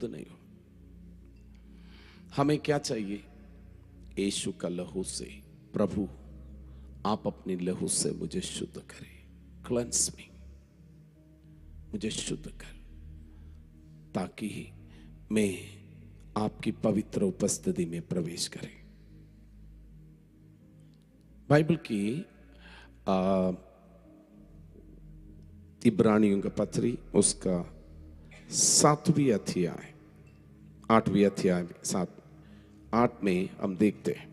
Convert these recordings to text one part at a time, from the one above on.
तो नहीं हो। हमें क्या चाहिए? यीशु का लहू से, प्रभु आप अपनी लहू से मुझे शुद्ध करें, क्लेंस मी, मुझे शुद्ध कर, ताकि मैं आपकी पवित्र उपस्थिति में प्रवेश करें। बाइबल की इब्रानियों का पत्री उसका 7वीं अध्याय 8वीं अध्याय 8 में हम देखते हैं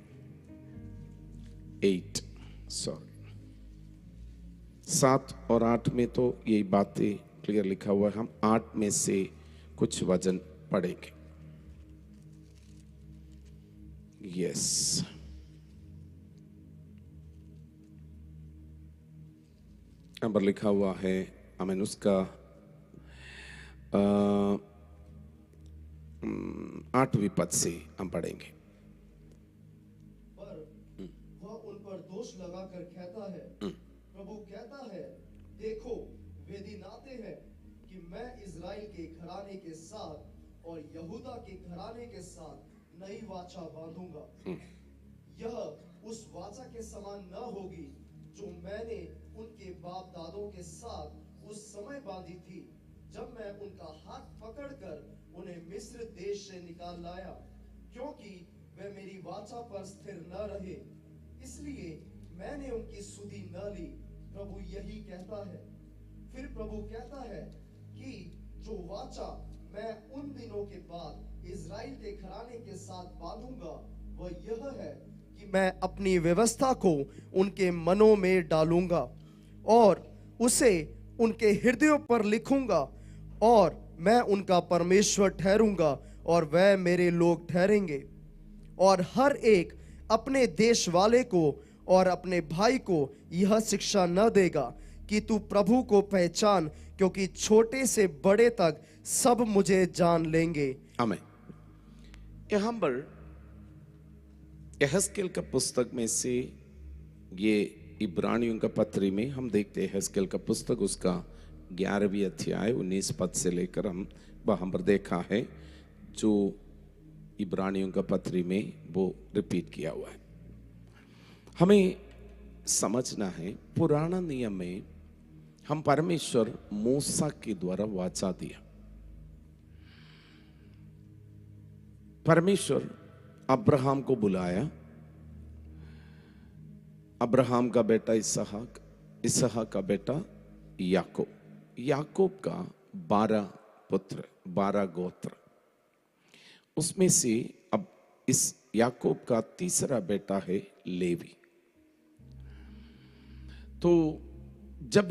7 और 8 में तो यही बातें क्लियर लिखा हुआ है। हम 8 में से कुछ वचन पढ़ेंगे। यस, यहाँ पर लिखा हुआ है, हमें उसका 8वीं पद से हम पढ़ेंगे। पर वह उन पर दोष लगाकर कहता है, प्रभु कहता है, देखो वे दिन आते हैं कि मैं इज़राइल के घराने के साथ और यहूदा के घराने के साथ नई वाचा बांधूंगा। यह उस वाचा के समान न होगी जो मैंने उनके बाप दादों के साथ उस समय बांधी थी, जब मैं उनका हाथ पकड़कर उन्हें मिस्र देश से निकाल लाया, क्योंकि वे मेरी वाचा पर स्थिर न रहे, इसलिए मैंने उनकी सुधि न ली। प्रभु यही कहता है। फिर प्रभु कहता है कि जो वाचा मैं उन दिनों के बाद इज़राइल के घराने के साथ बांधूंगा, वह यह है कि मैं अपनी व्यवस्था को उनके मनों में डालूंगा और उसे उनके हृदयों पर लिखूंगा, और मैं उनका परमेश्वर ठहरूंगा और वह मेरे लोग ठहरेंगे। और हर एक अपने देश वाले को और अपने भाई को यह शिक्षा न देगा कि तू प्रभु को पहचान, क्योंकि छोटे से बड़े तक सब मुझे जान लेंगे। आमीन। यहाँ पर यहेजकेल का पुस्तक में से ये इब्रानियों का पत्री में हम देखते हैं, यहेजकेल का पुस्तक उसका 11वीं अध्याय 19 पद से लेकर हम वहाँ पर देखा है, जो इब्रानियों का पत्री में वो रिपीट किया हुआ है। हमें समझना है, पुराना नियम में हम परमेश्वर मूसा के द्वारा वाचा दिया। परमेश्वर अब्राहम को बुलाया, अब्राहम का बेटा इसहाक, इसहाक का बेटा याकूब, याकूब का 12 पुत्र, 12 गोत्र, उसमें से अब इस याकूब का तीसरा बेटा है लेवी। तो जब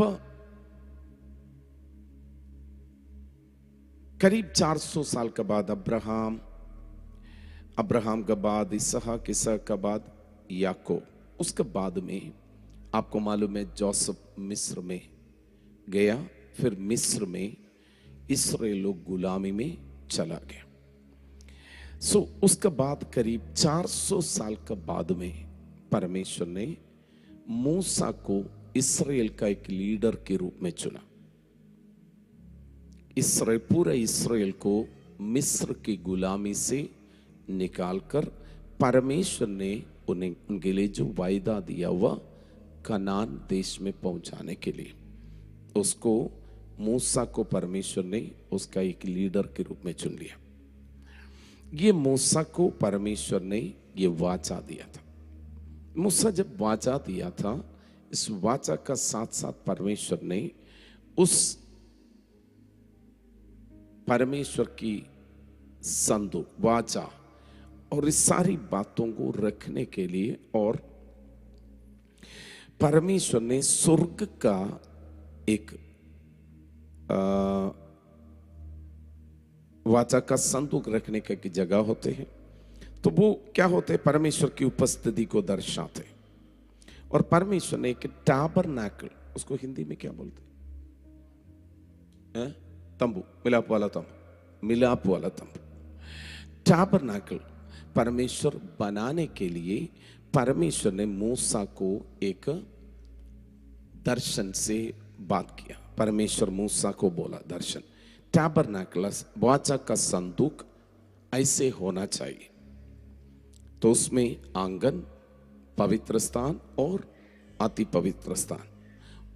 करीब 400 साल के बाद अब्राहम का बाद इसहाक, इसहाक का बाद याकूब, उसके बाद में आपको मालूम है जोसेफ मिस्र में गया, फिर मिस्र में इस्राएल लोग गुलामी में चला गया। उसके बाद करीब 400 साल के बाद में परमेश्वर ने मूसा को इस्राएल का एक लीडर के रूप में चुना। इस्राएल, पूरा इस्राएल को मिस्र की गुलामी से निकालकर परमेश्वर ने उन्हें उनके लिए जो वायदा दिया हुआ कनान देश में पहुंचाने के लिए, उसको मूसा को परमेश्वर ने उसका एक लीडर के रूप में चुन लिया। ये मूसा को परमेश्वर ने ये वाचा दिया था। मूसा जब वाचा दिया था, इस वाचा का साथ साथ परमेश्वर ने उस परमेश्वर की संदूक, वाचा और इस सारी बातों को रखने के लिए, और परमेश्वर ने स्वर्ग का एक वाचा का संदूक रखने का एक जगह होते हैं। तो वो क्या होते हैं? परमेश्वर की उपस्थिति को दर्शाते। और परमेश्वर ने एक टैबरनैकल, उसको हिंदी में क्या बोलते हैं? तंबू, मिलाप वाला तंबू, मिलाप वाला तंबू, टैबरनैकल परमेश्वर बनाने के लिए परमेश्वर ने मूसा को एक दर्शन से बात किया। परमेश्वर मूसा को बोला दर्शन, टैबरनैकलस वाचा का संदूक ऐसे होना चाहिए। तो उसमें आंगन, पवित्र स्थान और अति पवित्र स्थान,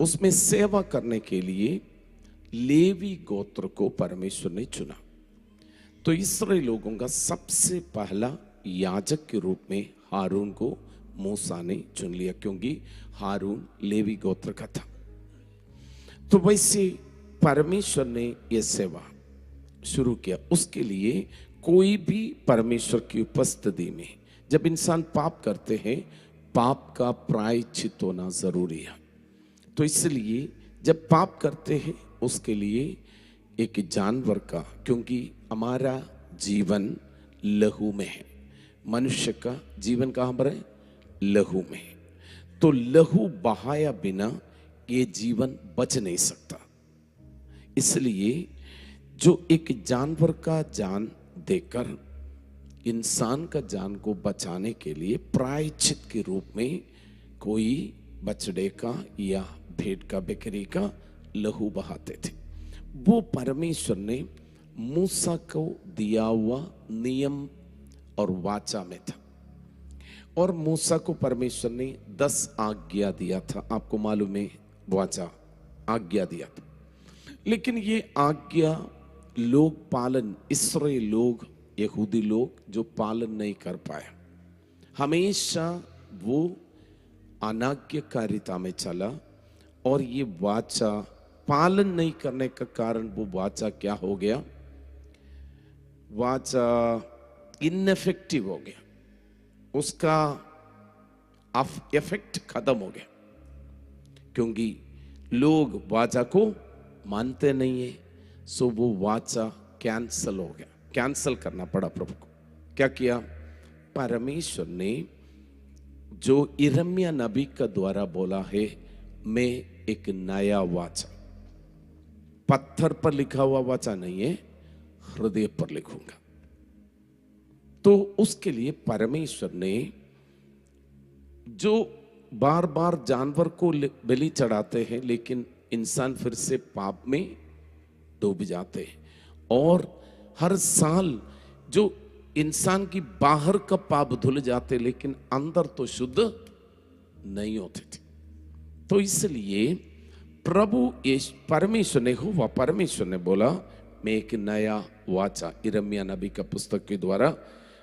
उसमें सेवा करने के लिए लेवी गोत्र को परमेश्वर ने चुना। तो इस्राएल लोगों का सबसे पहला याजक के रूप में हारून को मूसा ने चुन लिया, क्योंकि हारून लेवी गोत्र का था। तो वैसे परमेश्वर ने यह सेवा शुरू किया। उसके लिए कोई भी परमेश्वर की उपस्थिति में जब इंसान पाप करते हैं, पाप का प्रायश्चित होना जरूरी है। तो इसलिए जब पाप करते हैं उसके लिए एक जानवर का, क्योंकि हमारा जीवन लहू में है, मनुष्य का जीवन कहां पर है? लहू में है। तो लहू बहाया बिना ये जीवन बच नहीं सकता। इसलिए जो एक जानवर का जान देकर इंसान का जान को बचाने के लिए प्रायश्चित के रूप में कोई बछड़े का या भेड़ का, बकरी का लहू बहाते थे। वो परमेश्वर ने मूसा को दिया हुआ नियम और वाचा में था। और मूसा को परमेश्वर ने 10 आज्ञा दिया था। आपको मालूम है, वाचा आज्ञा दिया था। लेकिन ये आज्ञा लोग पालन, इस्राएल लोग, यहूदी लोग जो पालन नहीं कर पाए, हमेशा वो अनाज्ञाकारिता में चला। और ये वाचा पालन नहीं करने का कारण वो वाचा क्या हो गया? वाचा इनफेक्टिव हो गया, उसका इफेक्ट खत्म हो गया, क्योंकि लोग वाचा को मानते नहीं है। सो वो वाचा कैंसल हो गया, कैंसल करना पड़ा प्रभु को। क्या किया? परमेश्वर ने जो यिर्मयाह नबी का द्वारा बोला है, मैं एक नया वाचा, पत्थर पर लिखा हुआ वाचा नहीं है, हृदय पर लिखूंगा। तो उसके लिए परमेश्वर ने जो बार बार जानवर को बलि चढ़ाते हैं, लेकिन इंसान फिर से पाप में डूब जाते हैं। और हर साल जो इंसान की बाहर का पाप धुल जाते, लेकिन अंदर तो शुद्ध नहीं होते थे। तो इसलिए प्रभु परमेश्वर ने हुआ, परमेश्वर ने बोला मैं एक नया वाचा, यिर्मयाह नबी का पुस्तक के द्वारा,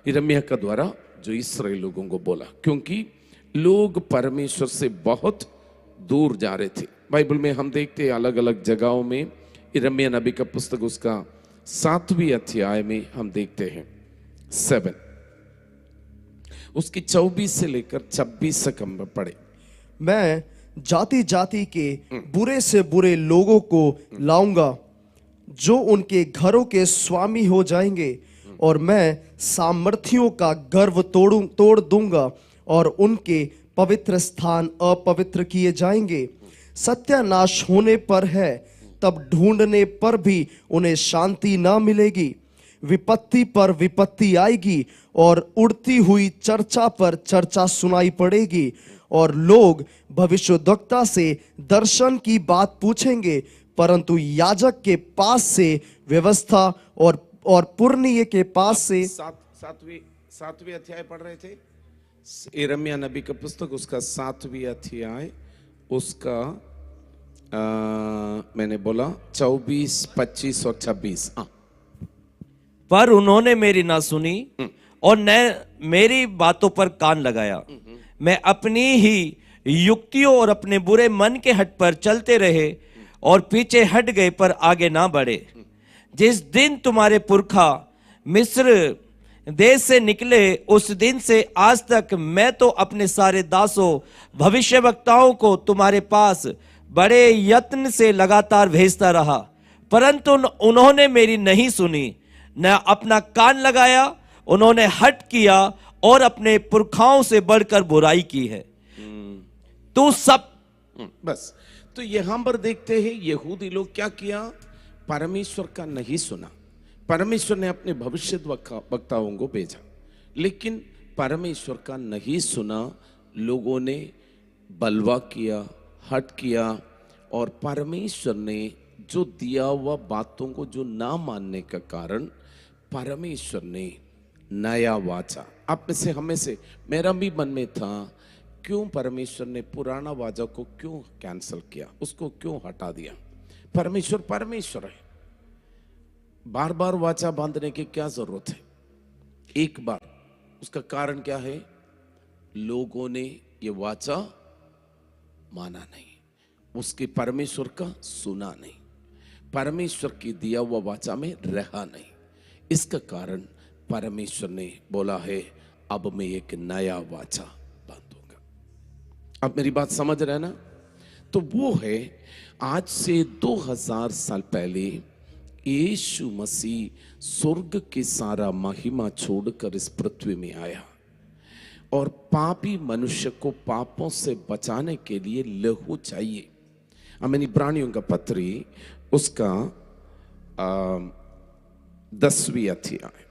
यिर्मयाह का द्वारा जो इस्राएल लोगों को बोला, क्योंकि लोग परमेश्वर से बहुत दूर जा रहे थे। बाइबल में हम देखते हैं अलग अलग जगहों में, यिर्मयाह नबी का पुस्तक उसका 7वें अध्याय में हम देखते हैं 7, उसकी 24 से लेकर 26 तक हम पढ़े। मैं जाति जाति के बुरे से बुरे लोगों को लाऊंगा जो उनके घरों के स्वामी हो जाएंगे, और मैं सामर्थियों का गर्व तोड़ दूंगा और उनके पवित्र स्थान अपवित्र किए जाएंगे। सत्यानाश होने पर है, तब ढूंढने पर भी उन्हें शांति ना मिलेगी। विपत्ति पर विपत्ति आएगी और उड़ती हुई चर्चा पर चर्चा सुनाई पड़ेगी, और लोग भविष्यद्वक्ता से दर्शन की बात पूछेंगे, परंतु याजक के पास से व्यवस्था और पुरनिये के पास से। सातवीं अध्याय पढ़ रहे थे, यिर्मयाह नबी का पुस्तक उसका 7वें अध्याय, उसका मैंने बोला 24, 25 और 26। पर उन्होंने मेरी ना सुनी और न मेरी बातों पर कान लगाया। मैं अपनी ही युक्तियों और अपने बुरे मन के हट पर चलते रहे और पीछे हट गए पर आगे ना बढ़े। जिस दिन तुम्हारे पुरखा मिस्र देश से निकले, उस दिन से आज तक मैं तो अपने सारे दासों भविष्यवक्ताओं को तुम्हारे पास बड़े यत्न से लगातार भेजता रहा, परंतु उन्होंने मेरी नहीं सुनी, न अपना कान लगाया। उन्होंने हट किया और अपने पुरखाओं से बढ़कर बुराई की है। तो सब बस, तो यहां पर देखते हैं यहूदी लोग क्या किया, परमेश्वर का नहीं सुना। परमेश्वर ने अपने भविष्य वक्ताओं को भेजा, लेकिन परमेश्वर का नहीं सुना। लोगों ने बलवा किया, हट किया, और परमेश्वर ने जो दिया हुआ बातों को जो ना मानने का कारण परमेश्वर ने नया वाचा, आप में से हमें से, मेरा भी मन में था, क्यों परमेश्वर ने पुराना वाचा को क्यों कैंसिल किया, उसको क्यों हटा दिया। परमेश्वर परमेश्वर है, बार बार वाचा बांधने की क्या जरूरत है, एक बार। उसका कारण क्या है, लोगों ने ये वाचा माना नहीं, उसके परमेश्वर का सुना नहीं, परमेश्वर की दिया हुआ वाचा में रहा नहीं। इसका कारण परमेश्वर ने बोला है अब मैं एक नया वाचा बांधूंगा। अब मेरी बात समझ रहे हैं ना? तो वो है आज से 2000 साल पहले यीशु मसीह स्वर्ग की सारा महिमा छोड़कर इस पृथ्वी में आया और पापी मनुष्य को पापों से बचाने के लिए लहू चाहिए। हमें इब्रानियों का पत्री उसका 10वीं अध्याय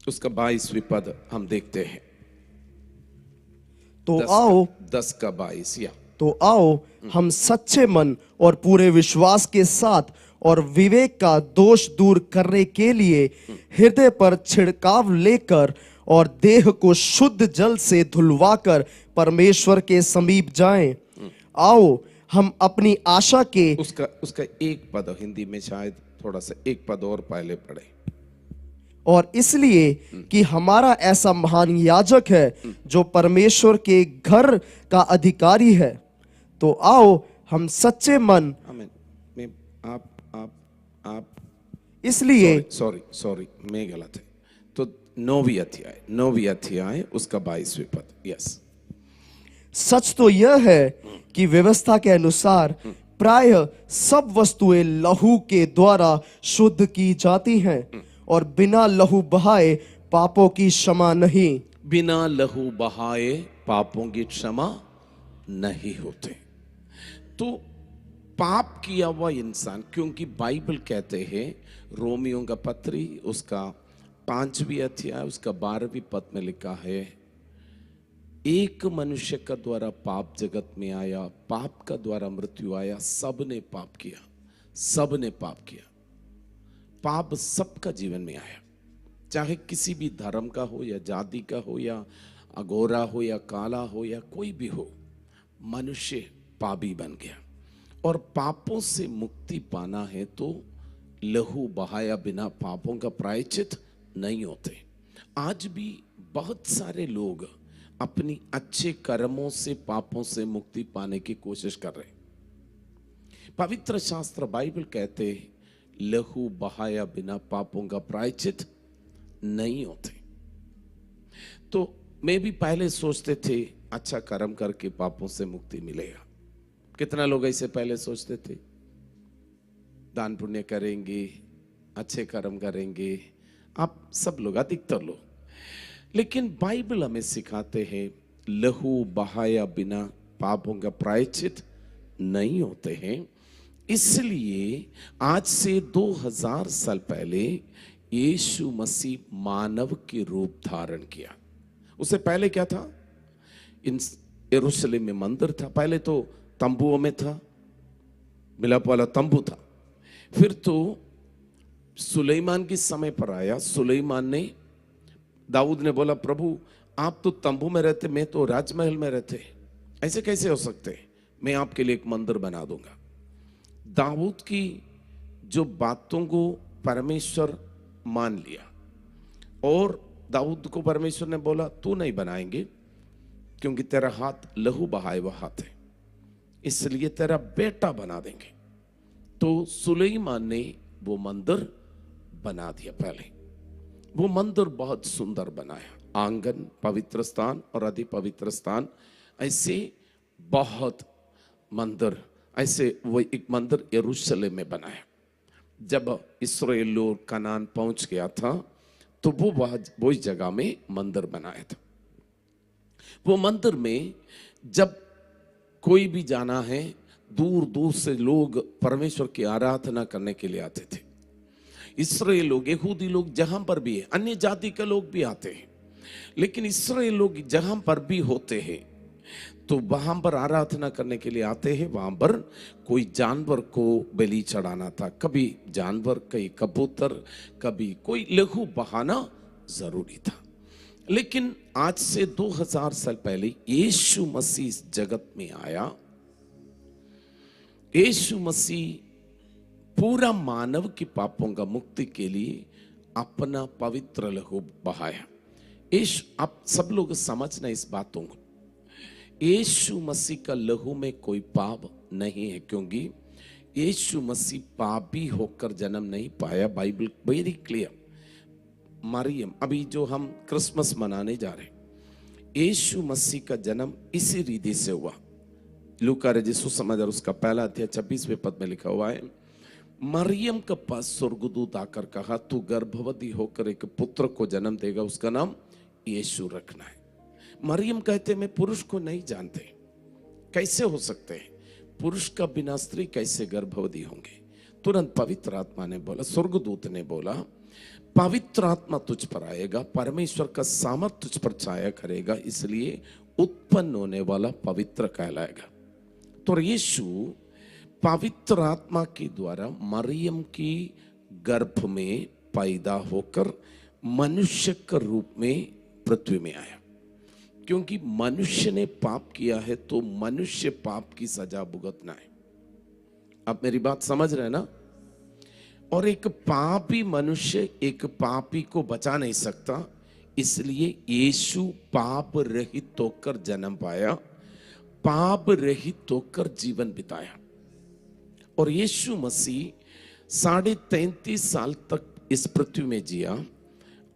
उसका 22वीं पद हम देखते हैं। तो आओ 10 का 22 या तो आओ हम सच्चे मन और पूरे विश्वास के साथ और विवेक का दोष दूर करने के लिए हृदय पर छिड़काव लेकर और देह को शुद्ध जल से धुलवाकर परमेश्वर के समीप जाएं। आओ हम अपनी आशा के उसका एक पद हिंदी में शायद थोड़ा सा एक पद और पहले पढ़े। और इसलिए कि हमारा ऐसा महान याजक है जो परमेश्वर के घर का अधिकारी है, तो आओ हम सच्चे मन आमीन। मैं आप इसलिए सॉरी मैं गलत है। तो 9वीं अध्याय उसका 22वें पद। यस, सच तो यह है कि व्यवस्था के अनुसार प्रायः सब वस्तुएं लहू के द्वारा शुद्ध की जाती हैं और बिना लहू बहाए पापों की क्षमा नहीं। बिना लहू बहाए पापों की क्षमा नहीं होते। तो पाप किया हुआ इंसान, क्योंकि बाइबल कहते हैं रोमियों का पत्री उसका 5वीं अध्याय उसका 12वीं पद में लिखा है, एक मनुष्य का द्वारा पाप जगत में आया, पाप का द्वारा मृत्यु आया, सबने पाप किया, सबने पाप किया। पाप सबका जीवन में आया, चाहे किसी भी धर्म का हो या जाति का हो या अगोरा हो या काला हो या कोई भी हो, मनुष्य पापी बन गया। और पापों से मुक्ति पाना है तो लहू बहाया बिना पापों का प्रायश्चित नहीं होते। आज भी बहुत सारे लोग अपनी अच्छे कर्मों से पापों से मुक्ति पाने की कोशिश कर रहे। पवित्र शास्त्र बाइबल कहते लहू बहाया बिना पापों का प्रायश्चित नहीं होते। तो मैं भी पहले सोचते थे अच्छा कर्म करके पापों से मुक्ति मिलेगा। कितना लोग ऐसे पहले सोचते थे, दान पुण्य करेंगे, अच्छे कर्म करेंगे, आप सब लोग, अधिकतर लोग। लेकिन बाइबल हमें सिखाते हैं लहू बहाया बिना पापों का प्रायश्चित नहीं होते हैं। इसलिए आज से 2000 साल पहले यीशु मसीह मानव के रूप धारण किया। उससे पहले क्या था, यरूशलेम में मंदिर था, पहले तो तंबुओं में था, मिलाप वाला तंबू था। फिर तो सुलेमान के समय पर आया, सुलेमान ने, दाऊद ने बोला प्रभु आप तो तंबू में रहते, मैं तो राजमहल में रहते, ऐसे कैसे हो सकते, मैं आपके लिए एक मंदिर बना दूंगा। दाऊद की जो बातों को परमेश्वर मान लिया और दाऊद को परमेश्वर ने बोला तू नहीं बनाएंगे क्योंकि तेरा हाथ लहू बहाए हुआ हाथ है, इसलिए तेरा बेटा बना देंगे। तो सुलेमान ने वो मंदिर बना दिया। पहले वो मंदिर बहुत सुंदर बनाया, आंगन, पवित्र स्थान और अति पवित्र स्थान, ऐसे बहुत मंदिर, ऐसे वो एक मंदिर यरूशलेम में बनाया। जब इस्राएल लोग कनान पहुंच गया था तो वो वही जगह में मंदिर बनाया था। वो मंदिर में जब कोई भी जाना है, दूर दूर से लोग परमेश्वर की आराधना करने के लिए आते थे। इस्राएल लोग, यहूदी लोग जहां पर भी है, अन्य जाति के लोग भी आते हैं, लेकिन इस्राएल लोग जहां पर भी होते हैं तो वहां पर आराधना करने के लिए आते हैं। वहां पर कोई जानवर को बलि चढ़ाना था, कभी जानवर, कहीं कबूतर, कभी कोई लघु बहाना जरूरी था। लेकिन आज से 2000 साल पहले यीशु मसीह इस जगत में आया। यीशु मसीह पूरा मानव की पापों का मुक्ति के लिए अपना पवित्र लहू बहाया। यीशु, आप सब लोग समझना इस बातों को, यीशु मसीह का लहू में कोई पाप नहीं है, क्योंकि यीशु मसीह पापी होकर जन्म नहीं पाया। Bible very clear. मरियम, अभी जो हम क्रिसमस मनाने जा रहे हैं, यीशु मसीह का जन्म इसी रीति से हुआ। लूका रजिसु समाचार उसका पहला अध्याय 26वें पद में लिखा हुआ है, मरियम के पास स्वर्गदूत आकर कहा, तू गर्भवती होकर एक पुत्र को जन्म देगा, उसका नाम यीशु रखना है। मरियम कहते, मैं पुरुष को नहीं जानते, कैसे हो सकते हैं, पुरुष का बिना स्त्री कैसे गर्भवती होंगे। तुरंत पवित्र आत्मा ने बोला, स्वर्गदूत ने बोला, पवित्र आत्मा तुझ पर आएगा, परमेश्वर का सामर्थ तुझ पर छाया करेगा, इसलिए उत्पन्न होने वाला पवित्र कहलाएगा। तो यीशु पवित्र आत्मा के द्वारा मरियम की गर्भ में पैदा होकर मनुष्य के रूप में पृथ्वी में आया। क्योंकि मनुष्य ने पाप किया है तो मनुष्य पाप की सजा भुगतना है। आप मेरी बात समझ रहे हैं ना? और एक पापी मनुष्य एक पापी को बचा नहीं सकता, इसलिए यीशु पाप रहित होकर जन्म पाया, पाप रहित होकर जीवन बिताया। और यीशु मसीह 33.5 साल तक इस पृथ्वी में जिया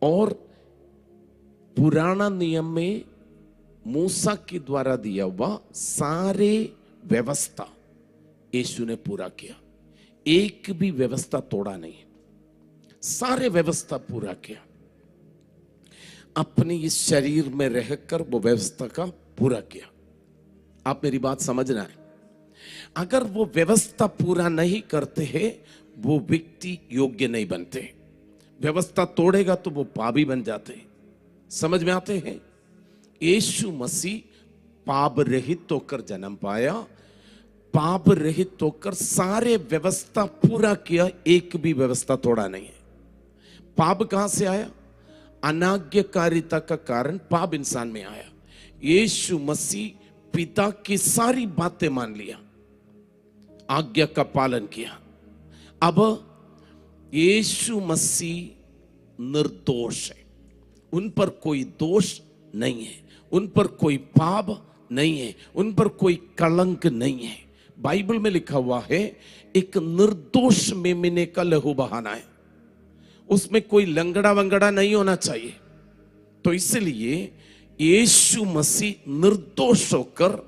और पुराना नियम में मूसा के द्वारा दिया हुआ सारे व्यवस्था यीशु ने पूरा किया, एक भी व्यवस्था तोड़ा नहीं, सारे व्यवस्था पूरा किया। अपने इस शरीर में रहकर वो व्यवस्था का पूरा किया। आप मेरी बात समझना है, अगर वो व्यवस्था पूरा नहीं करते हैं वो व्यक्ति योग्य नहीं बनते। व्यवस्था तोड़ेगा तो वो पापी बन जाते हैं। समझ में आते हैं? यीशु मसीह पाप रहित होकर जन्म पाया, पाप रहित होकर सारे व्यवस्था पूरा किया, एक भी व्यवस्था तोड़ा नहीं है। पाप कहां से आया? अनाज्ञाकारिता का कारण पाप इंसान में आया। यीशु मसीह पिता की सारी बातें मान लिया, आज्ञा का पालन किया। अब यीशु मसीह निर्दोष है, उन पर कोई दोष नहीं है, उन पर कोई पाप नहीं है, उन पर कोई कलंक नहीं है। बाइबल में लिखा हुआ है एक निर्दोष मेमने का लहू बहाना है, उसमें कोई लंगड़ा वंगड़ा नहीं होना चाहिए। तो इसलिए यीशु मसीह निर्दोष होकर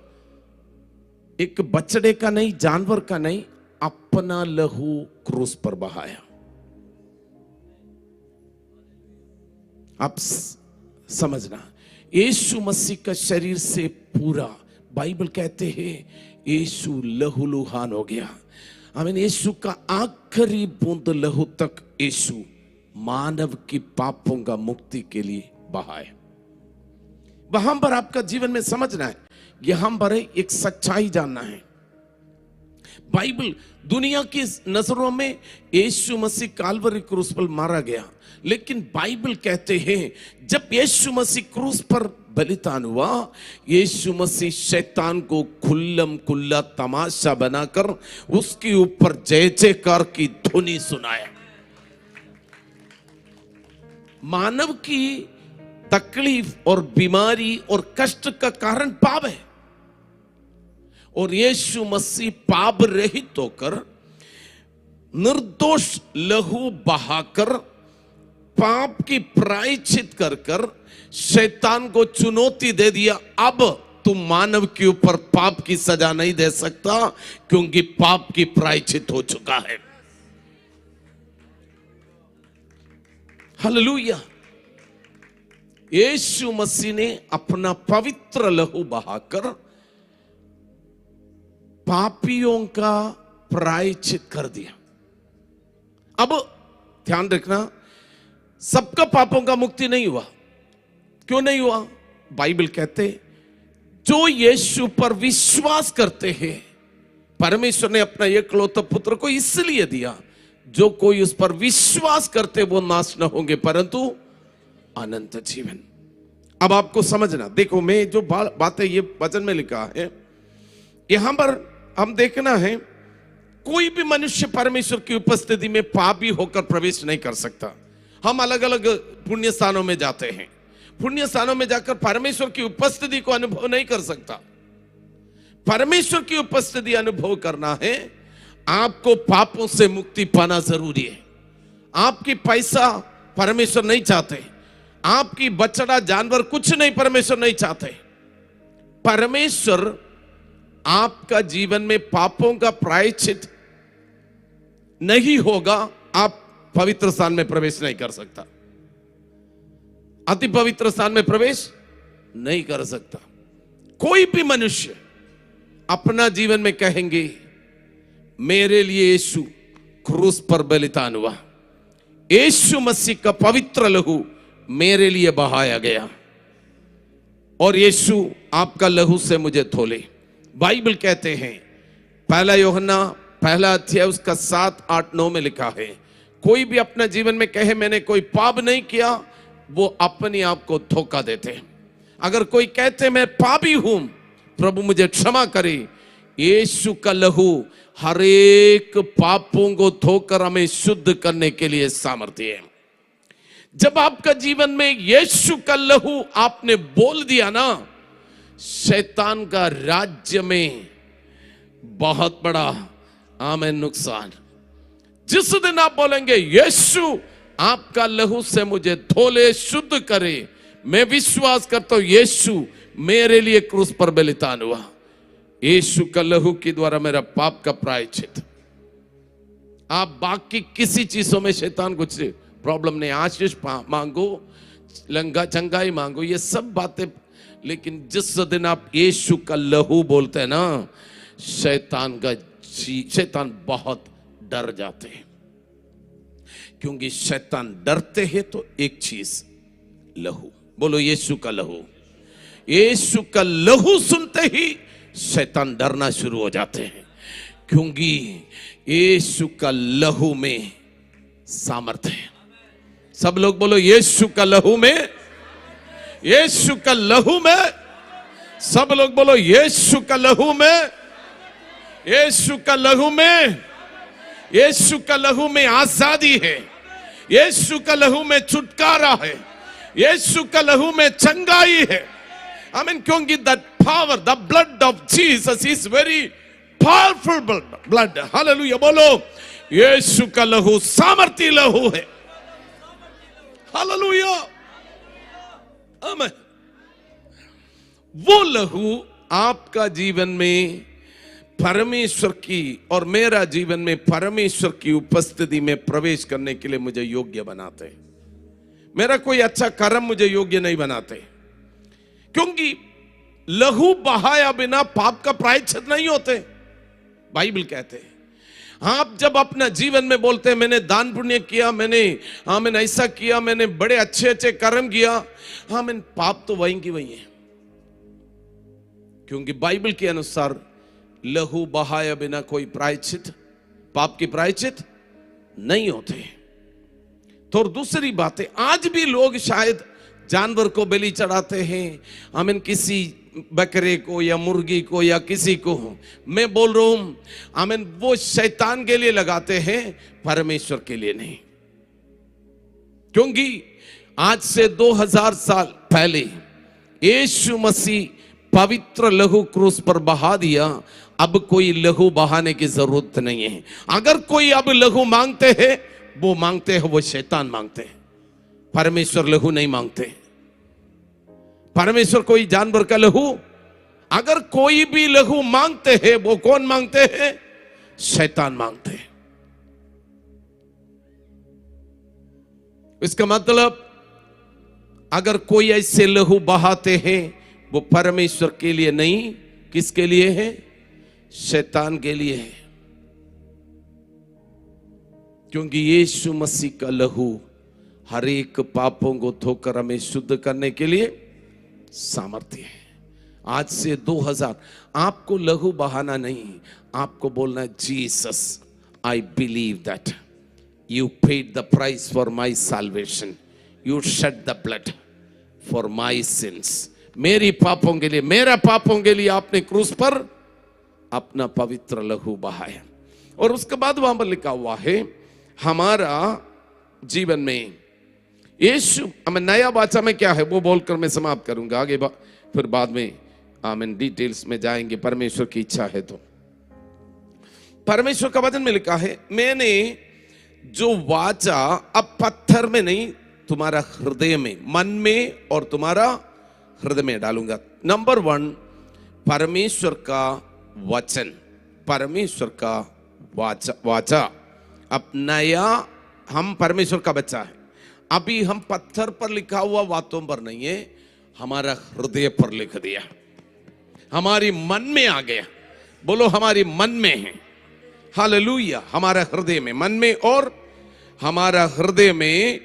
एक बछड़े का नहीं, जानवर का नहीं, अपना लहू क्रूस पर बहाया। आप समझना, यीशु मसीह का शरीर से पूरा, बाइबल कहते हैं यीशु लहूलुहान हो गया। आमीन। यीशु का आखिरी बूंद लहू तक यीशु मानव की पापों का मुक्ति के लिए बहाया। वहां पर आपका जीवन में समझना है, यहां पर एक सच्चाई जानना है। बाइबल दुनिया की नजरों में यीशु मसीह काल्वरी क्रूस पर मारा गया, लेकिन बाइबल कहते हैं जब यीशु मसीह क्रूस पर बलिदान हुआ, यीशु मसीह शैतान को खुल्लम खुल्ला तमाशा बनाकर उसके ऊपर जय जयकार की ध्वनि सुनाया। मानव की तकलीफ और बीमारी और कष्ट का कारण पाप है, और यीशु मसीह पाप रहित होकर निर्दोष लहू बहाकर पाप की प्रायश्चित कर कर शैतान को चुनौती दे दिया, अब तुम मानव के ऊपर पाप की सजा नहीं दे सकता, क्योंकि पाप की प्रायश्चित हो चुका है। हालेलुया। यीशु मसीह ने अपना पवित्र लहू बहाकर पापियों का प्रायश्चित कर दिया। अब ध्यान रखना, सबका पापों का मुक्ति नहीं हुआ। क्यों नहीं हुआ? बाइबल कहते जो यीशु पर विश्वास करते हैं, परमेश्वर ने अपना एकलौता पुत्र को इसलिए दिया, जो कोई उस पर विश्वास करते वो नाश न होंगे परंतु अनंत जीवन। अब आपको समझना, देखो मैं जो बातें ये वचन में लिखा है, यहां पर हम देखना है कोई भी मनुष्य परमेश्वर की उपस्थिति में पापी होकर प्रवेश नहीं कर सकता। हम अलग अलग पुण्य स्थानों में जाते हैं, पुण्य स्थानों में जाकर परमेश्वर की उपस्थिति को अनुभव नहीं कर सकता। परमेश्वर की उपस्थिति अनुभव करना है, आपको पापों से मुक्ति पाना जरूरी है। आपकी पैसा परमेश्वर नहीं चाहते, आपकी बछड़ा जानवर कुछ नहीं परमेश्वर नहीं चाहते। परमेश्वर आपका जीवन में पापों का प्रायश्चित नहीं होगा, आप पवित्र स्थान में प्रवेश नहीं कर सकता, अति पवित्र स्थान में प्रवेश नहीं कर सकता। कोई भी मनुष्य अपना जीवन में कहेंगे मेरे लिए यीशु क्रूस पर बलिदान हुआ, यीशु मसीह का पवित्र लहू मेरे लिए बहाया गया और यीशु आपका लहू से मुझे धोले। बाइबल कहते हैं, पहला यूहन्ना पहला अध्याय उसका 7, 8, 9 में लिखा है, कोई भी अपना जीवन में कहे मैंने कोई पाप नहीं किया, वो अपने आप को धोखा देते हैं। अगर कोई कहते मैं पापी हूं, प्रभु मुझे क्षमा करे, यीशु का लहू हर एक पापों को धोकर हमें शुद्ध करने के लिए सामर्थ्य है। जब आपका जीवन में यीशु का लहू आपने बोल दिया ना, शैतान का राज्य में बहुत बड़ा आमेन नुकसान। जिस दिन आप बोलेंगे यीशु आपका लहू से मुझे धोले शुद्ध करे, मैं विश्वास करता हूं यीशु मेरे लिए क्रूस पर बलिदान हुआ, यीशु का लहू के द्वारा मेरा पाप का प्रायश्चित। आप बाकी किसी चीजों में शैतान कुछ प्रॉब्लम नहीं, आशीष मांगो, लंगा चंगाई मांगो, ये सब बातें, लेकिन जिस दिन आप यीशु का लहू बोलते हैं ना, शैतान बहुत डर जाते हैं। क्योंकि शैतान डरते हैं तो एक चीज, लहू। बोलो यीशु का लहू। यीशु का लहू सुनते ही शैतान डरना शुरू हो जाते हैं, क्योंकि यीशु का लहू में सामर्थ्य है। सब लोग बोलो यीशु का लहू में, यीशु का लहू में। सब लोग बोलो यीशु का लहू में, यीशु का लहू में। यीशु का लहू में आजादी है, यीशु का लहू में छुटकारा है, यीशु का लहू में चंगाई है। आमीन। क्योंकि that power, the blood of Jesus is very powerful blood. Hallelujah. बोलो यीशु का लहू सामर्थी लहू है। हालेलुया। आमीन। वो लहू आपका जीवन में परमेश्वर की और मेरा जीवन में परमेश्वर की उपस्थिति में प्रवेश करने के लिए मुझे योग्य बनाते हैं। मेरा कोई अच्छा कर्म मुझे योग्य नहीं बनाते, क्योंकि लहू बहाया बिना पाप का प्रायश्चित नहीं होते। बाइबल कहते हैं, आप जब अपना जीवन में बोलते हैं मैंने दान पुण्य किया, मैंने ऐसा किया, मैंने बड़े अच्छे अच्छे कर्म किया, मैंने पाप तो वहीं की वहीं है। क्योंकि बाइबल के अनुसार लहू बहाया बिना कोई प्रायश्चित, पाप की प्रायश्चित नहीं होते। तो और दूसरी बातें, आज भी लोग शायद जानवर को बलि चढ़ाते हैं, आमीन, किसी बकरे को या मुर्गी को या किसी को। मैं बोल रहा हूं आमीन, वो शैतान के लिए लगाते हैं, परमेश्वर के लिए नहीं। क्योंकि आज से 2000 साल पहले यीशु मसीह पवित्र लहू क्रूस पर बहा दिया। अब कोई लहू बहाने की जरूरत नहीं है। अगर कोई अब लहू मांगते हैं, वो मांगते हैं, वो शैतान मांगते हैं, परमेश्वर लहू नहीं मांगते। परमेश्वर कोई जानवर का लहू, अगर कोई भी लहू मांगते हैं, वो कौन मांगते हैं? शैतान मांगते हैं। इसका मतलब अगर कोई ऐसे लहू बहाते हैं, वो परमेश्वर के लिए नहीं, किसके लिए है? शैतान के लिए है। क्योंकि यीशु मसीह का लहू हर एक पापों को धोकर हमें शुद्ध करने के लिए सामर्थ्य है। आज से 2000 आपको लहू बहाना नहीं, आपको बोलना Jesus I believe that you paid the price for my salvation, you shed the blood for my sins. मेरी पापों के लिए, मेरा पापों के लिए आपने क्रूस पर अपना पवित्र लहू बहाया। और उसके बाद वहां पर लिखा हुआ है हमारा जीवन में यीशु, हमें नया वाचा में क्या है वो बोलकर मैं समाप्त करूंगा, आगे फिर बाद में आमीन डिटेल्स में जाएंगे परमेश्वर की इच्छा है तो। परमेश्वर का वचन में लिखा है मैंने जो वाचा अब पत्थर में नहीं, तुम्हारा हृदय में, मन में और तुम्हारा हृदय में डालूंगा। नंबर 1 परमेश्वर का वचन, परमेश्वर का वाचा। अब नया, हम परमेश्वर का बच्चा है, अभी हम पत्थर पर लिखा हुआ बातों पर नहीं है, हमारा हृदय पर लिख दिया, हमारी मन में आ गया। बोलो हमारी मन में है, हालेलुया, हमारा हृदय में, मन में और हमारा हृदय में,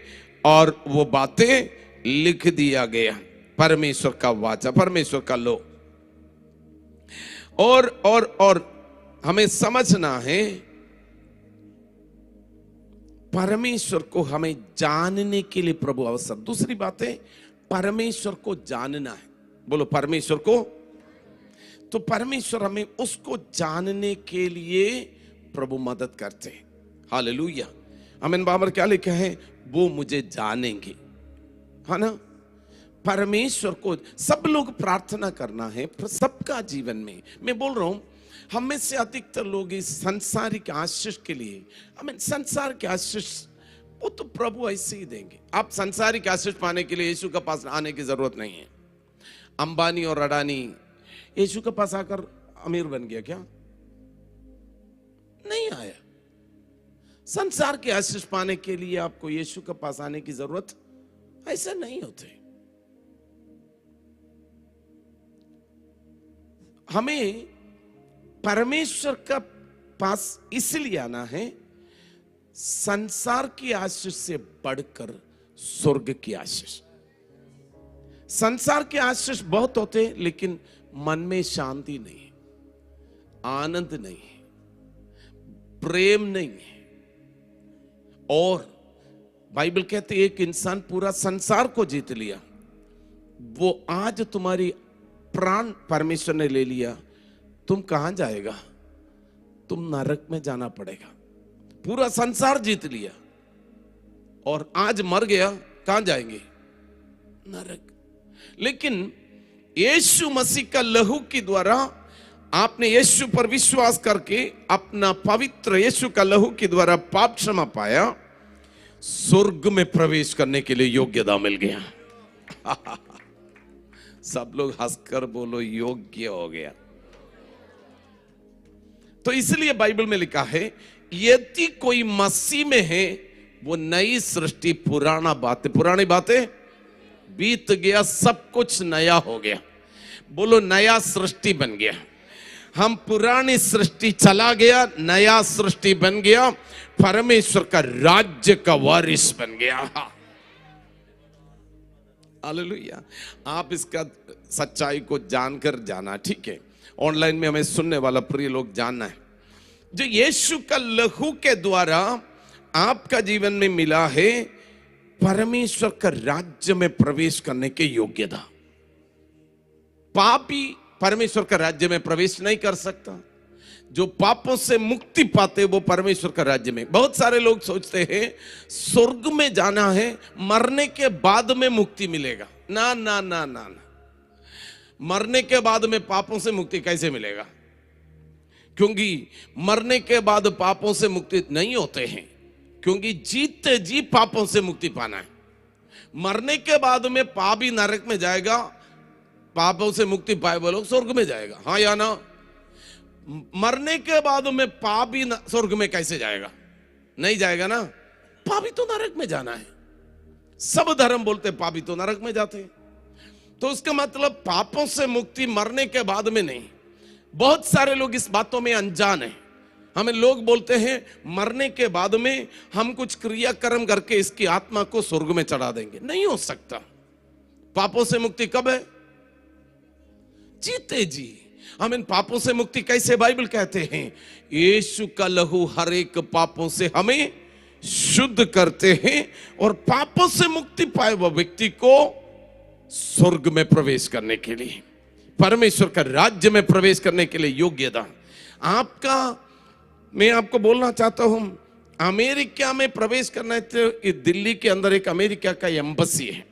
और वो बातें लिख दिया गया। परमेश्वर का वाचा, परमेश्वर का लो। और हमें समझना है परमेश्वर को हमें जानने के लिए प्रभु अवसर। दूसरी बात है परमेश्वर को जानना है। बोलो परमेश्वर को। तो परमेश्वर हमें उसको जानने के लिए प्रभु मदद करते हैं। हालेलुया। आमीन। बाबर क्या लिखा है? वो मुझे जानेंगे, है ना। परमेश्वर को सब लोग प्रार्थना करना है सबका जीवन में। मैं बोल रहा हूं हम में से अधिकतर लोग इस संसारिक आशीष के लिए, हमें संसार के आशीष वो तो प्रभु ऐसे ही देंगे। आप संसारिक आशीष पाने के लिए यीशु के पास आने की जरूरत नहीं है। अंबानी और अडानी यीशु के पास आकर अमीर बन गया क्या? नहीं आया। संसार के आशीष पाने के लिए आपको यीशु के पास आने की जरूरत ऐसा नहीं होते। हमें परमेश्वर का पास इसलिए आना है संसार की आशीष से बढ़कर स्वर्ग की आशीष। संसार के आशीष बहुत होते लेकिन मन में शांति नहीं है, आनंद नहीं है, प्रेम नहीं है। और बाइबल कहते एक इंसान पूरा संसार को जीत लिया, वो आज तुम्हारी प्राण परमेश्वर ने ले लिया, तुम कहां जाएगा? तुम नरक में जाना पड़ेगा। पूरा संसार जीत लिया और आज मर गया, कहां जाएंगे? नरक। लेकिन यीशु मसीह का लहू के द्वारा आपने यीशु पर विश्वास करके अपना पवित्र यीशु का लहू के द्वारा पाप क्षमा पाया, स्वर्ग में प्रवेश करने के लिए योग्यता मिल गया। सब लोग हंसकर बोलो योग्य हो गया। तो इसलिए बाइबल में लिखा है यदि कोई मसीह में है वो नई सृष्टि, पुरानी बातें बीत गया, सब कुछ नया हो गया। बोलो नया सृष्टि बन गया। हम पुरानी सृष्टि चला गया, नया सृष्टि बन गया, परमेश्वर का राज्य का वारिस बन गया। हालेलुया। आप इसका सच्चाई को जानकर जाना, ठीक है। ऑनलाइन में हमें सुनने वाला प्रिय लोग जानना है, जो यीशु का लहू के द्वारा आपका जीवन में मिला है परमेश्वर का राज्य में प्रवेश करने के योग्यता। पापी परमेश्वर का राज्य में प्रवेश नहीं कर सकता। जो पापों से मुक्ति पाते वो परमेश्वर का राज्य में। बहुत सारे लोग सोचते हैं स्वर्ग में जाना है, मरने के बाद में मुक्ति मिलेगा। ना ना ना ना ना, मरने के बाद में पापों से मुक्ति कैसे मिलेगा? क्योंकि मरने के बाद पापों से मुक्ति नहीं होते हैं, क्योंकि जीते जी पापों से मुक्ति पाना है। मरने के बाद में पापी नरक में जाएगा, पापों से मुक्ति पाए वो लोग स्वर्ग में जाएगा। हाँ या ना? मरने के बाद में पापी स्वर्ग में कैसे जाएगा? नहीं जाएगा ना। पापी तो नरक में जाना है। सब धर्म बोलते पापी तो नरक में जाते हैं। तो उसका मतलब पापों से मुक्ति मरने के बाद में नहीं। बहुत सारे लोग इस बातों में अनजान हैं। हमें लोग बोलते हैं मरने के बाद में हम कुछ क्रियाकर्म करके इसकी आत्मा को स्वर्ग में चढ़ा देंगे। नहीं हो सकता। पापों से मुक्ति कब है? जीते जी। हम इन पापों से मुक्ति कैसे? बाइबल कहते हैं यीशु का लहू हर एक पापों से हमें शुद्ध करते हैं और पापों से मुक्ति पाए हुआ व्यक्ति को स्वर्ग में प्रवेश करने के लिए, परमेश्वर का राज्य में प्रवेश करने के लिए योग्यता आपका। मैं आपको बोलना चाहता हूं, अमेरिका में प्रवेश करना है तो दिल्ली के अंदर एक अमेरिका का एम्बसी है।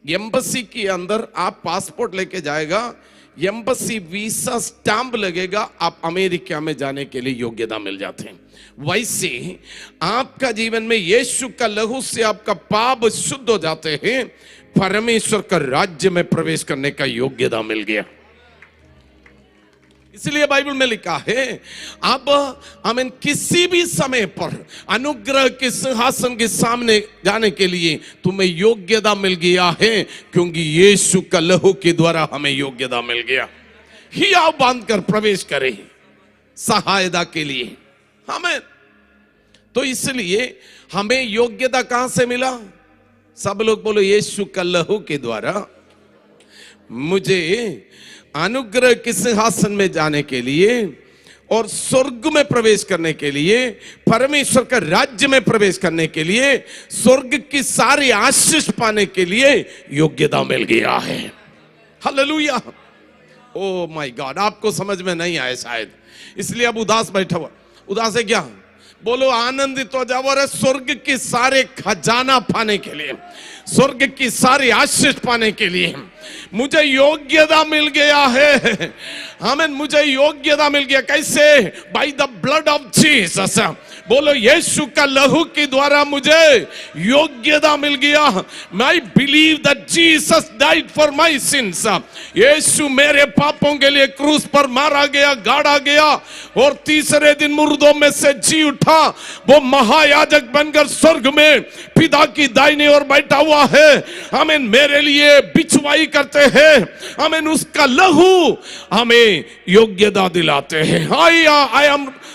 एम्बसी के अंदर आप पासपोर्ट लेके जाएगा, एम्बसी वीसा स्टैंप लगेगा, आप अमेरिका में जाने के लिए योग्यता मिल जाते हैं। वैसे आपका जीवन में यीशु का लहू से आपका पाप शुद्ध हो जाते हैं, परमेश्वर का राज्य में प्रवेश करने का योग्यता मिल गया। इसलिए बाइबल में लिखा है अब हमें किसी भी समय पर अनुग्रह के सिंहासन के सामने जाने के लिए तुम्हें योग्यता मिल गया है, क्योंकि यीशु का लहू के द्वारा हमें योग्यता मिल गया। हिया बांधकर प्रवेश करें सहायता के लिए हमें। तो इसलिए हमें योग्यता कहां से मिला? सब लोग बोलो, यीशु का लहू के द्वारा मुझे अनुग्रह के सिंहासन में जाने के लिए और स्वर्ग में प्रवेश करने के लिए, परमेश्वर का राज्य में प्रवेश करने के लिए, स्वर्ग की सारी आशीष पाने के लिए योग्यता मिल गया है। हालेलुया। ओ माय गॉड, आपको समझ में नहीं आया शायद, इसलिए अब उदास बैठा हुआ। उदास है क्या? बोलो आनंदित हो जाओ। अरे स्वर्ग के सारे खजाना पाने के लिए, स्वर्ग की सारी आशीष पाने के लिए मुझे योग्यता मिल गया है। हमें मुझे योग्यता मिल गया। कैसे? By the blood of Jesus. बोलो यीशु का लहू के द्वारा मुझे योग्यता मिल गया। I believe that Jesus died for my sins. यीशु मेरे पापों के लिए क्रूस पर मारा गया, गाड़ा गया और तीसरे दिन मुर्दों में से जी उठा। वो महायाजक बनकर स्वर्ग में पिता की दाहिनी ओर बैठा हुआ है। हमें मेरे लिए बिछवाई करते हैं, हमें उसका लहू हमें योग्यता दिलाते हैं।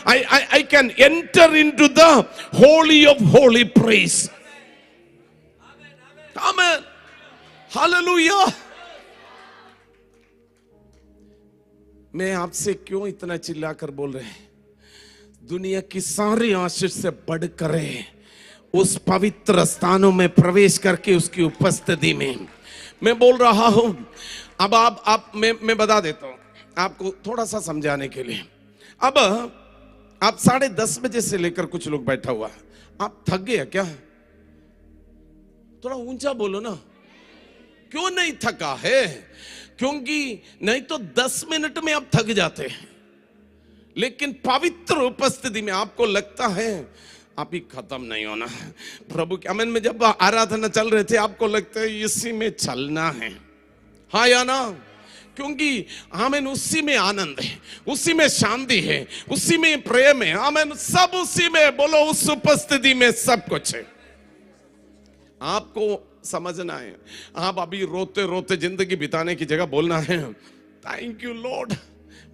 I can enter into the holy of holy praise. Amen. Hallelujah. मैं आपसे क्यों इतना चिल्लाकर बोल रहे हैं? दुनिया की सारी आशीष से बढ़कर उस पवित्र स्थानों में प्रवेश करके उसकी उपस्थिति में मैं बोल रहा हूं। अब आप मैं बता देता हूं आपको थोड़ा सा समझाने के लिए। अब आप 10:30 बजे से लेकर कुछ लोग बैठा हुआ, आप थक गए क्या? थोड़ा ऊंचा बोलो ना। क्यों नहीं थका है? क्योंकि नहीं तो 10 मिनट में आप थक जाते हैं, लेकिन पवित्र उपस्थिति में आपको लगता है अभी खत्म नहीं होना। प्रभु के आमेन में जब आराधना चल रहे थे आपको लगता है इसी में चलना है, हाँ या ना? क्योंकि आमेन उसी में आनंद है, उसी में शांति है, उसी में प्रेम है। आमेन सब उसी में। बोलो उस उपस्थिति में सब कुछ है। आपको समझना है। आप अभी रोते रोते जिंदगी बिताने की जगह बोलना है thank you Lord,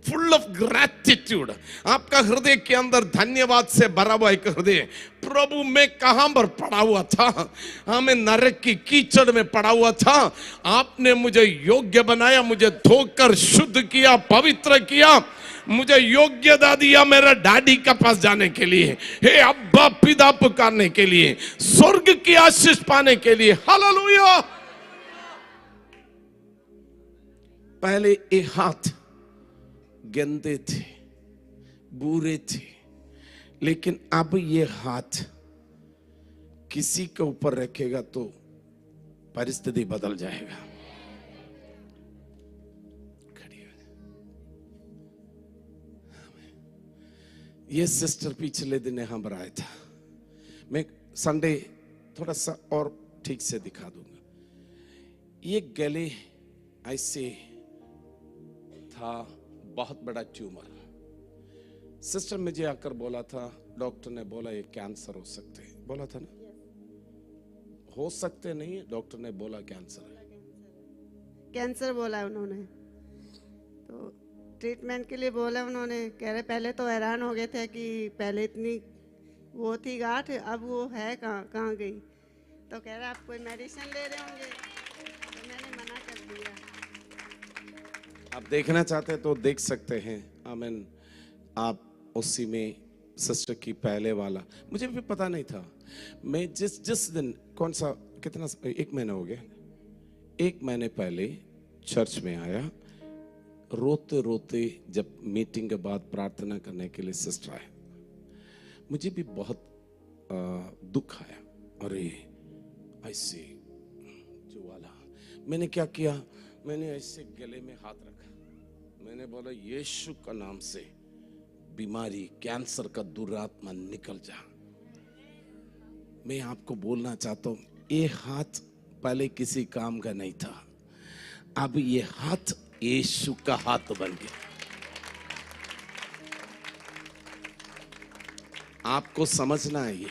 full of gratitude. आपका हृदय के अंदर धन्यवाद से भरा हुआ एक हृदय। प्रभु मैं कहां पर पड़ा हुआ था? हमें नरक की कीचड़ में पड़ा हुआ था, आपने मुझे योग्य बनाया, मुझे धोकर शुद्ध किया, पवित्र किया, मुझे योग्यता दिया मेरे डैडी के पास जाने के लिए, हे अब्बा पिता पुकारने के लिए, स्वर्ग की आशीष पाने के लिए। हालेलुया। पहले ये हाथ गंदे थे, बुरे थे, लेकिन अब ये हाथ किसी के ऊपर रखेगा तो परिस्थिति बदल जाएगा। ये सिस्टर पिछले दिन यहां पर आया था। मैं संडे थोड़ा सा और ठीक से दिखा दूंगा। ये गले ऐसे था, बहुत बड़ा ट्यूमर। सिस्टर मुझे आकर बोला था, डॉक्टर ने बोला ये कैंसर हो सकते हैं, बोला था ना? हो सकते नहीं, डॉक्टर ने बोला कैंसर है। कैंसर बोला उन्होंने, तो ट्रीटमेंट के लिए बोला उन्होंने। कह रहे पहले तो हैरान हो गए थे कि पहले इतनी वो थी गांठ, अब वो है कहाँ गई। तो कह रहे आप कोई मेडिसिन ले रहे होंगे, तो मैंने मना कर दिया। आप देखना चाहते हैं तो देख सकते हैं। आमीन। आप उसी में सिस्टर की पहले वाला, मुझे भी पता नहीं था। मैं जिस दिन कौन सा कितना 1 महीना हो गया, 1 महीने पहले चर्च में आया, रोते रोते जब मीटिंग के बाद प्रार्थना करने के लिए सिस्टर आए, मुझे भी बहुत दुख आया। अरे ऐसे जो वाला, मैंने क्या किया, मैंने ऐसे गले में हाथ रखा, मैंने बोला यीशु का नाम से बीमारी, कैंसर का दुरात्मा निकल जा। मैं आपको बोलना चाहता हूं, ये हाथ पहले किसी काम का नहीं था, अब ये हाथ यीशु का हाथ बन गया। आपको समझना है, ये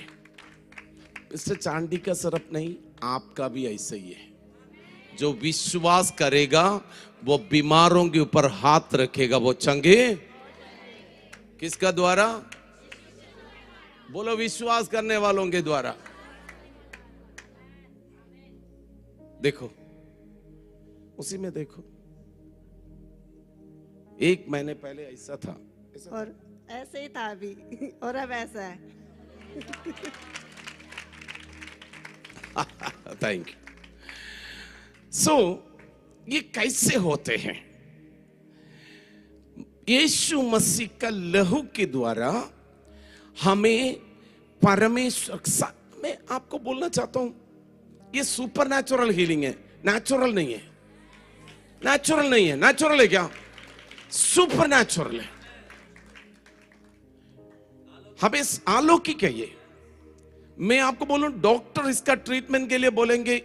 इससे चांदी का सिर्फ नहीं, आपका भी ऐसे ही है। जो विश्वास करेगा वो बीमारों के ऊपर हाथ रखेगा, वो चंगे। किसका द्वारा? बोलो, विश्वास करने वालों के द्वारा। देखो उसी में देखो, 1 महीने पहले ऐसा था, और ऐसे ही था अभी, और अब ऐसा है। Thank you. सो ये कैसे होते हैं? यीशु मसीह का लहू के द्वारा हमें परमेश्वर, मैं आपको बोलना चाहता हूं, ये सुपर नेचुरल हीलिंग है, नेचुरल नहीं है। नेचुरल नहीं है, नेचुरल है क्या? सुपर नेचुरल है। हमें अलौकिक है ये। मैं आपको बोलूं, डॉक्टर इसका ट्रीटमेंट के लिए बोलेंगे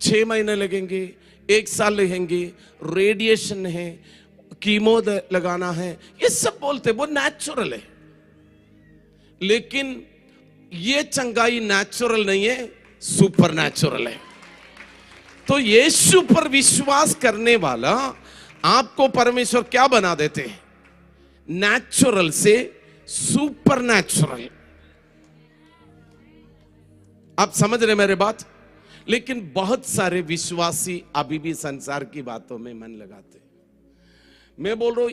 6 महीने लगेंगे, 1 साल लगेंगे, रेडिएशन है, कीमो लगाना है, ये सब बोलते, वो नेचुरल है। लेकिन ये चंगाई नेचुरल नहीं है, सुपर नेचुरल है। तो यीशु पर विश्वास करने वाला आपको परमेश्वर क्या बना देते हैं? नेचुरल से सुपर नेचुरल। आप समझ रहे मेरे बात? लेकिन बहुत सारे विश्वासी अभी भी संसार की बातों में मन लगाते। मैं बोल रहा हूं,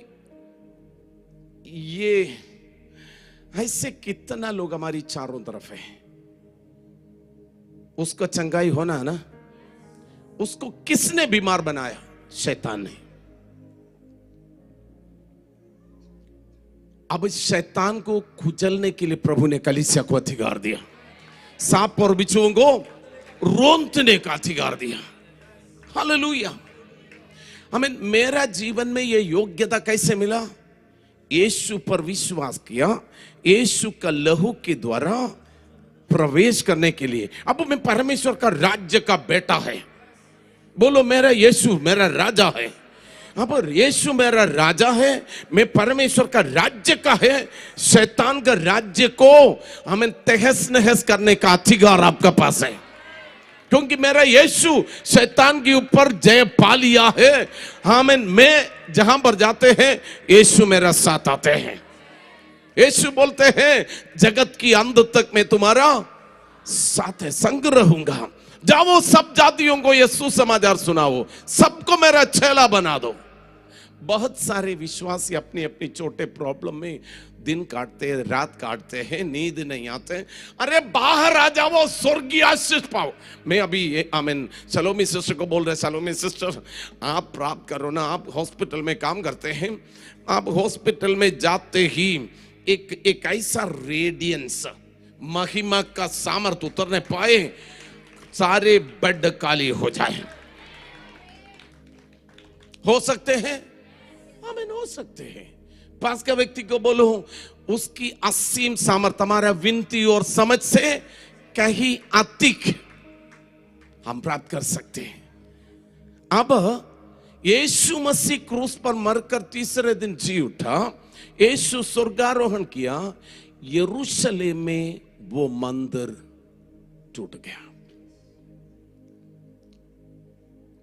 ये ऐसे कितना लोग हमारी चारों तरफ है। उसका चंगाई होना है ना, उसको किसने बीमार बनाया? शैतान ने। अब इस शैतान को कुचलने के लिए प्रभु ने कलीसिया को अधिकार दिया, सांप और बिच्छुओं को रोंदने का अधिकार दिया। हालेलुया। हमें, मेरा जीवन में यह योग्यता कैसे मिला? यीशु पर विश्वास किया, यीशु का लहू के द्वारा प्रवेश करने के लिए। अब मैं परमेश्वर का राज्य का बेटा है। बोलो, मेरा यीशु मेरा राजा है। अब यीशु मेरा राजा है, मैं परमेश्वर का राज्य का है। शैतान का राज्य को हमें तहस नहस करने का अधिकार आपका पास है, क्योंकि मेरा यीशु शैतान के ऊपर जय पा लिया है। आमीन। मैं जहां पर जाते हैं यीशु मेरा साथ आते हैं। यीशु बोलते हैं, जगत की अंत तक मैं तुम्हारा साथ है, संग रहूंगा। जाओ सब जातियों को ये सुसमाचार सुनाओ, सबको मेरा चेला बना दो। बहुत सारे विश्वासी अपनी अपनी छोटे प्रॉब्लम में दिन काटते हैं, रात काटते हैं, नींद नहीं आते। अरे बाहर आ जाओ, स्वर्गीय आशीष पाओ। मैं अभी आमीन सलोमी सिस्टर को बोल रहे, सलोमी सिस्टर आप प्राप्त करो ना। आप हॉस्पिटल में काम करते हैं, आप हॉस्पिटल में जाते ही एक ऐसा रेडियंस, महिमा का सामर्थ उतरने पाए, सारे बेड खाली हो जाए। हो सकते हैं, आमीन, हो सकते हैं। पास का व्यक्ति को बोलो, उसकी असीम सामर्थ हमारा विनती और समझ से कहीं अधिक हम प्राप्त कर सकते हैं। अब यीशु मसीह क्रूस पर मरकर तीसरे दिन जी उठा, यीशु स्वर्गारोहण किया, यरूशलेम में वो मंदिर टूट गया।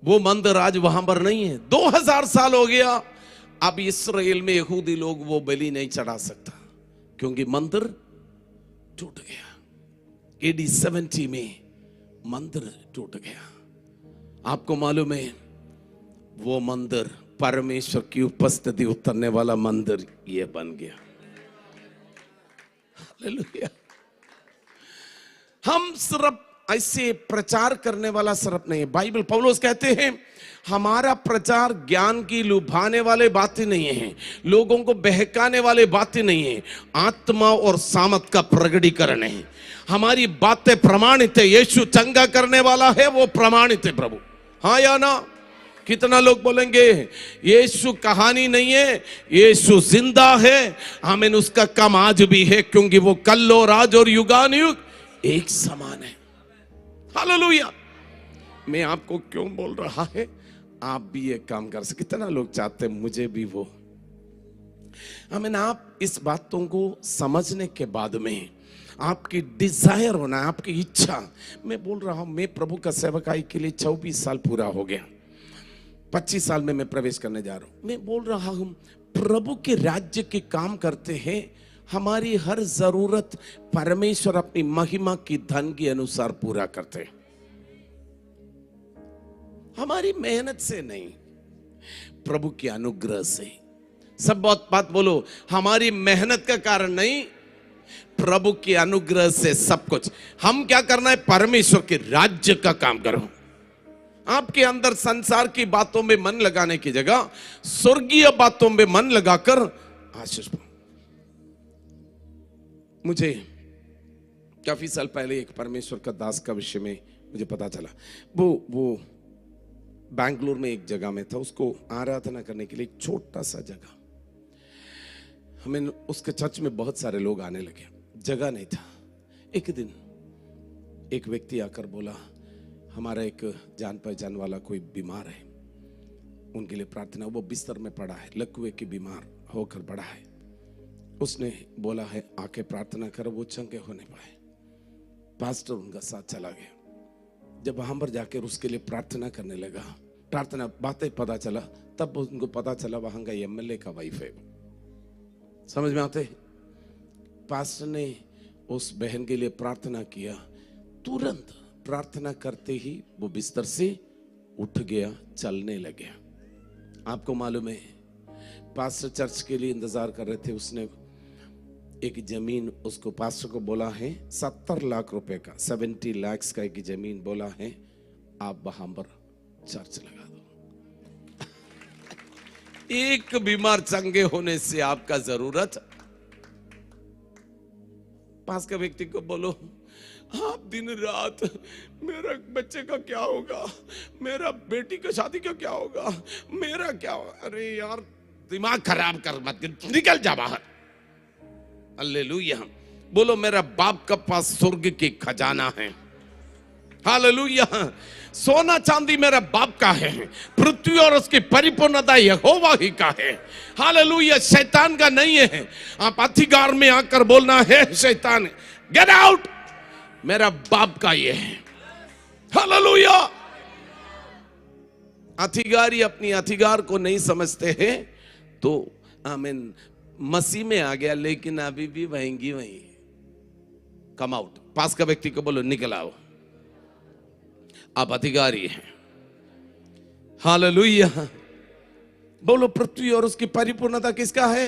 वो मंदिर आज वहां पर नहीं है। 2000 साल हो गया, अब इस्राएल में यहूदी लोग वो बलि नहीं चढ़ा सकता, क्योंकि मंदिर टूट गया। AD 70 में मंदिर टूट गया। आपको मालूम है, वो मंदिर परमेश्वर की उपस्थिति उतरने वाला मंदिर ये बन गया। हालेलुया। हम सिर्फ ऐसे प्रचार करने वाला सिर्फ नहीं है। बाइबल पौलुस कहते हैं हमारा प्रचार ज्ञान की लुभाने वाले बातें नहीं है, लोगों को बहकाने वाले बातें नहीं है, आत्मा और सामर्थ का प्रकटीकरण है। हमारी बातें प्रमाणित है। यीशु चंगा करने वाला है, वो प्रमाणित है प्रभु। हाँ या ना? कितना लोग बोलेंगे यीशु कहानी नहीं है, यीशु जिंदा है। हमें उसका काम आज भी है, क्योंकि वो कल और आज और युगानुयुग एक समान है। हालेलुया। मैं आपको क्यों बोल रहा है, आप भी ये काम कर सकते। कितना लोग चाहते हैं मुझे भी वो। हमें आप इस बातों को समझने के बाद में आपकी डिजायर होना, आपकी इच्छा। मैं बोल रहा हूं, मैं प्रभु का सेवकाई के लिए 24 साल पूरा हो गया, 25 साल में मैं प्रवेश करने जा रहा हूं। मैं बोल रहा हूं प्रभु के राज्य के काम करते हैं। हमारी हर जरूरत परमेश्वर अपनी महिमा की धन के अनुसार पूरा करते हैं, हमारी मेहनत से नहीं, प्रभु के अनुग्रह से। सब बात बोलो, हमारी मेहनत का कारण नहीं, प्रभु के अनुग्रह से सब कुछ। हम क्या करना है, परमेश्वर के राज्य का काम करो। आपके अंदर संसार की बातों में मन लगाने की जगह स्वर्गीय बातों में मन लगाकर आशीष पाओ। मुझे काफी साल पहले एक परमेश्वर का दास का विषय में मुझे पता चला। वो बैंगलोर में एक जगह में था, उसको आराधना करने के लिए एक छोटा सा जगह। हमें उसके चर्च में बहुत सारे लोग आने लगे, जगह नहीं था। एक दिन एक व्यक्ति आकर बोला, हमारा एक जान पहचान वाला कोई बीमार है, उनके लिए प्रार्थना। वो बिस्तर में पड़ा है, लकवे की बीमार होकर पड़ा है। उसने बोला है आके प्रार्थना करो, वो चंगे होने पाए। पास्टर उनका साथ चला गया। जब वहां पर जाकर उसके लिए प्रार्थना करने लगा, प्रार्थना बातें पता चला, तब उनको पता चला वहां का एमएलए का वाइफ है। समझ में आते? पास्टर ने उस बहन के लिए प्रार्थना किया, तुरंत प्रार्थना करते ही वो बिस्तर से उठ गया, चलने लग गया। आपको मालूम है, पास्टर चर्च के लिए इंतजार कर रहे थे। उसने एक जमीन, उसको पास्टर को बोला है 70 लाख रुपए का, 70 लाख का एक जमीन बोला है, आप वहां पर चर्च लगा दो। एक बीमार चंगे होने से आपका जरूरत। पास का व्यक्ति को बोलो, आप दिन रात मेरा बच्चे का क्या होगा, मेरा बेटी का शादी का क्या होगा, मेरा क्या होगा। अरे यार दिमाग खराब कर मत, निकल जा बाहर। हालेलुया। बोलो मेरा बाप का पास स्वर्ग की खजाना है। हालेलुया। सोना चांदी मेरा बाप का है, पृथ्वी और उसकी परिपूर्णता यहोवा ही का है। हालेलुया। शैतान का नहीं है। आप अधिकार में आकर बोलना है, शैतान गेट आउट, मेरा बाप का ये है। हालेलुया। अधिकारी अपनी अधिकार को नहीं समझते हैं तो आमीन, मसीह में आ गया लेकिन अभी भी वहीं वहीं। Come out. पास का व्यक्ति को बोलो निकल आओ, आप अधिकारी हैं। हालेलुया। बोलो पृथ्वी और उसकी परिपूर्णता किसका है?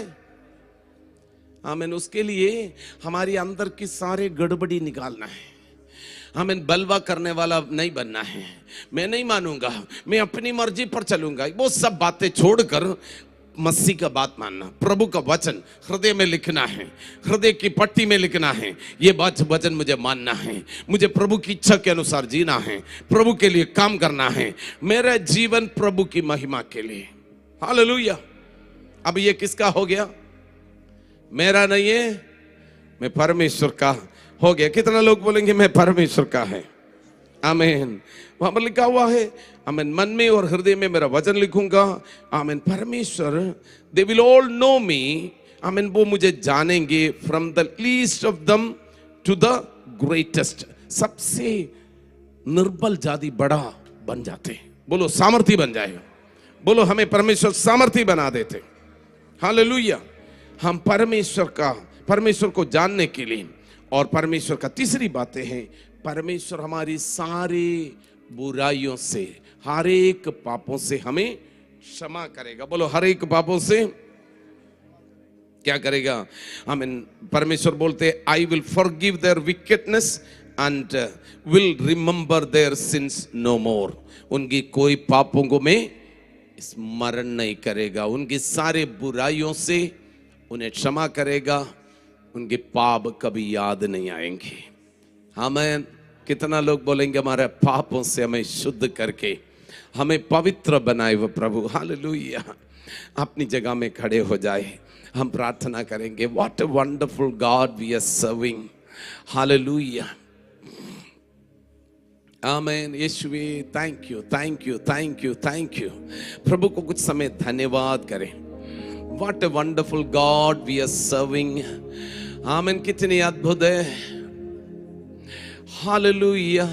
आमीन। उसके लिए हमारी अंदर की सारे गड़बड़ी निकालना है। हमें बलवा करने वाला नहीं बनना है। मैं नहीं मानूंगा, मैं अपनी मर्जी पर चलूंगा, वो सब बातें छोड़कर मसीह का बात मानना, प्रभु का वचन हृदय में लिखना है, हृदय की पट्टी में लिखना है। ये वचन मुझे मानना है, मुझे प्रभु की इच्छा के अनुसार जीना है, प्रभु के लिए काम करना है। मेरा जीवन प्रभु की महिमा के लिए। हालेलुया। अब ये किसका हो गया? मेरा नहीं है, मैं परमेश्वर का हो गया। कितना लोग बोलेंगे मैं परमेश्वर का है? आमीन। वहां पर लिखा हुआ है, आमीन, मन में और हृदय में मेरा वचन लिखूंगा। आमीन। परमेश्वर, they will all know me. आमीन। वो मुझे जानेंगे, from the least of them to the greatest. सबसे निर्बल जाति बड़ा बन जाते। बोलो सामर्थी बन जाएगा। बोलो हमें परमेश्वर सामर्थी बना देते। हालेलुया। हम परमेश्वर को जानने के लिए, और परमेश्वर का तीसरी बातें हैं, परमेश्वर हमारी सारी बुराइयों से, हर एक पापों से हमें क्षमा करेगा। बोलो हर एक पापों से क्या करेगा? आमीन। परमेश्वर बोलते I will forgive their wickedness and will remember their sins no more. उनकी कोई पापों को मैं स्मरण नहीं करेगा, उनकी सारे बुराइयों से उन्हें क्षमा करेगा, उनके पाप कभी याद नहीं आएंगे। आमीन। कितना लोग बोलेंगे हमारे पापों से हमें शुद्ध करके हमें पवित्र बनाए वो प्रभु। हालेलुया। अपनी जगह में खड़े हो जाए, हम प्रार्थना करेंगे। What a wonderful God we are serving. हालेलुया। आमीन। यीशुवे thank you, thank you, thank you, thank you. प्रभु को कुछ समय धन्यवाद करें। What a wonderful God we are serving. आमीन। कितनी अद्भुत है। हालेलुया।